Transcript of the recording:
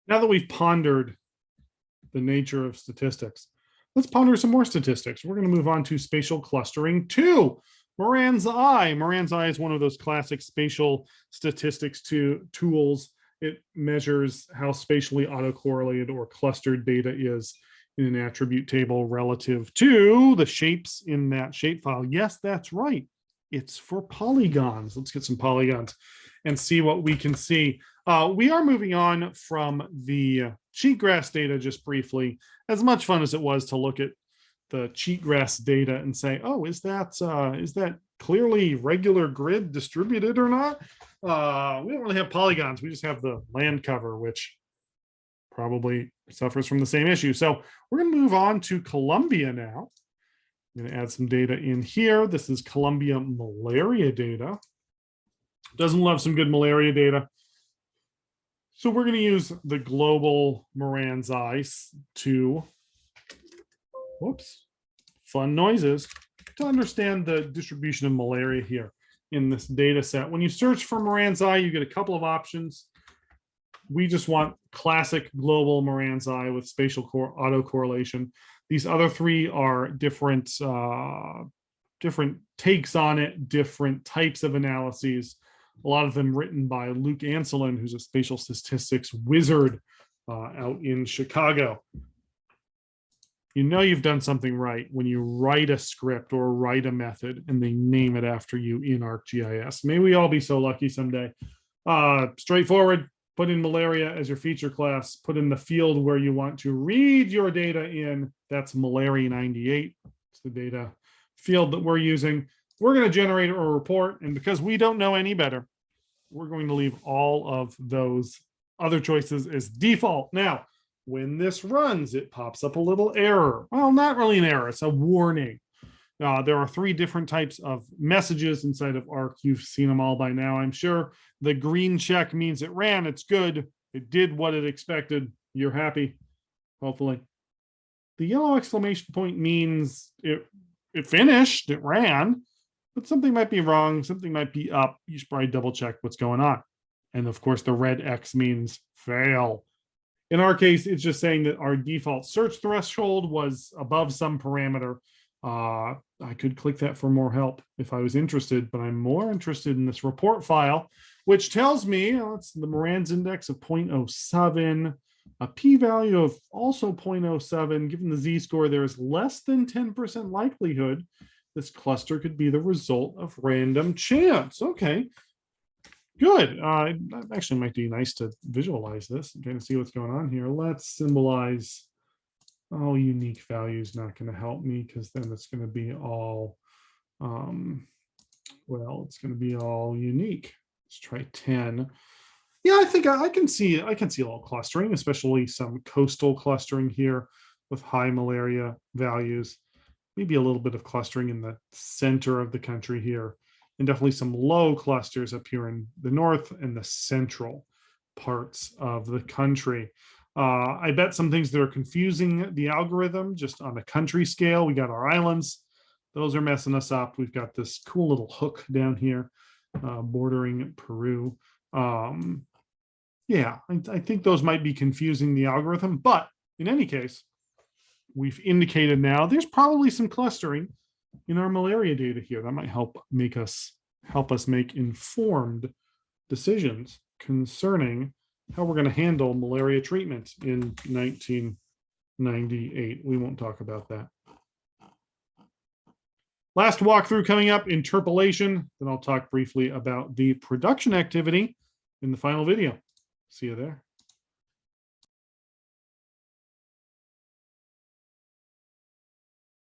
Now that we've pondered the nature of statistics, let's ponder some more statistics. We're going to move on to spatial clustering 2. Moran's eye. Moran's eye is one of those classic spatial statistics tools. It measures how spatially autocorrelated or clustered data is in an attribute table relative to the shapes in that shapefile. Yes, that's right. It's for polygons. Let's get some polygons and see what we can see. We are moving on from the cheatgrass data just briefly. As much fun as it was to look at the cheatgrass data and say, oh, is that clearly regular grid distributed or not? We don't really have polygons. We just have the land cover, which probably suffers from the same issue. So we're going to move on to Columbia now. I'm going to add some data in here. This is Columbia malaria data. Doesn't love some good malaria data. So we're going to use the global Moran's eye to, whoops, fun noises, to understand the distribution of malaria here in this data set. When you search for Moran's eye, you get a couple of options. We just want classic global Moran's eye with spatial autocorrelation. These other three are different takes on it, different types of analyses. A lot of them written by Luke Anselin, who's a spatial statistics wizard out in Chicago. You know you've done something right when you write a script or write a method and they name it after you in ArcGIS. May we all be so lucky someday. Straightforward, put in malaria as your feature class, put in the field where you want to read your data in. That's malaria 98. It's the data field that we're using. We're going to generate a report, and because we don't know any better, we're going to leave all of those other choices as default. Now, when this runs, it pops up a little error. Well, not really an error, it's a warning. There are 3 different types of messages inside of Arc. You've seen them all by now, I'm sure. The green check means it ran, it's good, it did what it expected, you're happy, hopefully. The yellow exclamation point means it finished, it ran, but something might be wrong, something might be up. You should probably double check what's going on. And of course, the red X means fail. In our case, it's just saying that our default search threshold was above some parameter. I could click that for more help if I was interested, but I'm more interested in this report file, which tells me it's the Moran's index of 0.07, a p-value of also 0.07. Given the z-score, there is less than 10% likelihood this cluster could be the result of random chance. Okay, good. Actually might be nice to visualize this and kind of see what's going on here. Let's symbolize, oh, unique values not going to help me because then it's going to be all, well, it's going to be all unique. Let's try 10. Yeah, I think I can see a little clustering, especially some coastal clustering here with high malaria values. Maybe a little bit of clustering in the center of the country here, and definitely some low clusters up here in the north and the central parts of the country. I bet some things that are confusing the algorithm just on the country scale. We got our islands. Those are messing us up. We've got this cool little hook down here bordering Peru. Yeah, I think those might be confusing the algorithm, but in any case, we've indicated now there's probably some clustering in our malaria data here that might help us make informed decisions concerning how we're going to handle malaria treatment in 1998. We won't talk about that. Last walkthrough coming up, interpolation. Then I'll talk briefly about the production activity in the final video. See you there.